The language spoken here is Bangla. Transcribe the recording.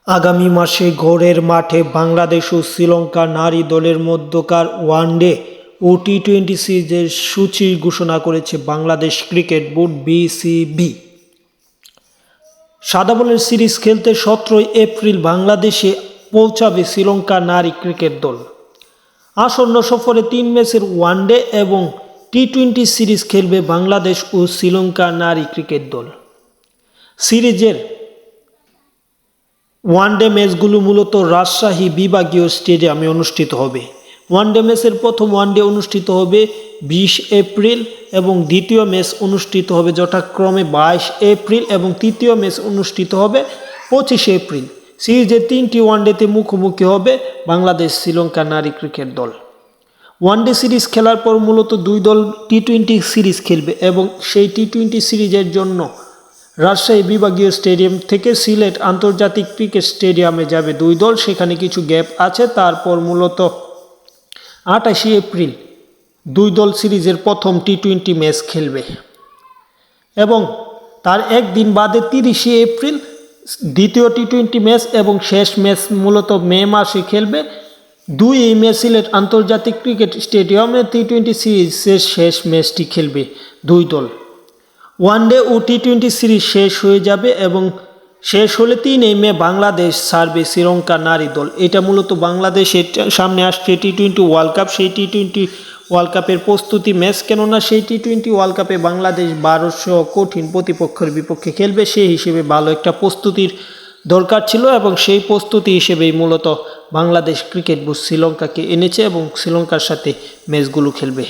আগামী মাসে ঘরের মাঠে বাংলাদেশ ও শ্রীলঙ্কা নারী দলের মধ্যকার ওয়ানডে ও টি-20 সিরিজের সূচি ঘোষণা করেছে বাংলাদেশ ক্রিকেট বোর্ড (বিসিবি). সাদা বলের সিরিজ খেলতে 17 এপ্রিল বাংলাদেশে পৌঁছাবে শ্রীলঙ্কা নারী ক্রিকেট দল। আসন্ন সফরে 3 ম্যাচের ওয়ানডে এবং টি-20 সিরিজ খেলবে বাংলাদেশ ও শ্রীলঙ্কা নারী ক্রিকেট দল। সিরিজের ওয়ানডে ম্যাচগুলো মূলত রাজশাহী বিভাগীয় স্টেডিয়ামে অনুষ্ঠিত হবে। ওয়ানডে ম্যাচের প্রথম ওয়ানডে অনুষ্ঠিত হবে 20 এপ্রিল এবং দ্বিতীয় ম্যাচ অনুষ্ঠিত হবে যথাক্রমে 22 এপ্রিল এবং তৃতীয় ম্যাচ অনুষ্ঠিত হবে 25 এপ্রিল। সিরিজের 3টি ওয়ানডেতে মুখোমুখি হবে বাংলাদেশ শ্রীলঙ্কা নারী ক্রিকেট দল। ওয়ানডে সিরিজ খেলার পর মূলত দুই দল টি-20 সিরিজ খেলবে এবং সেই টি-20 সিরিজের জন্য রাজশাহী বিভাগীয় স্টেডিয়াম থেকে সিলেট আন্তর্জাতিক ক্রিকেট স্টেডিয়ামে যাবে দুই দল। সেখানে কিছু গ্যাপ আছে। তারপর মূলত 28 এপ্রিল দুই দল সিরিজের প্রথম টি-20 ম্যাচ খেলবে এবং তার একদিন বাদে 30 এপ্রিল দ্বিতীয় টি-20 ম্যাচ এবং শেষ ম্যাচ মূলত মে মাসে খেলবে। 2 মে সিলেট আন্তর্জাতিক ক্রিকেট স্টেডিয়ামে টি-20 সিরিজের শেষ ম্যাচটি খেলবে দুই দল। ওয়ানডে ও টি-20 সিরিজ শেষ হয়ে যাবে এবং শেষ হলে 3 মে বাংলাদেশ ছাড়বে শ্রীলঙ্কা নারী দল। এটা মূলত বাংলাদেশের সামনে আসছে টি-20 ওয়ার্ল্ড কাপ। সেই টি-20 ওয়ার্ল্ড কাপের প্রস্তুতি ম্যাচ, কেননা সেই টি-20 ওয়ার্ল্ড কাপে বাংলাদেশ 1200 কঠিন প্রতিপক্ষের বিপক্ষে খেলবে। সেই হিসেবে ভালো একটা প্রস্তুতির দরকার ছিল এবং সেই প্রস্তুতি হিসেবেই মূলত বাংলাদেশ ক্রিকেট বোর্ড শ্রীলঙ্কাকে এনেছে এবং শ্রীলঙ্কার সাথে ম্যাচগুলো খেলবে।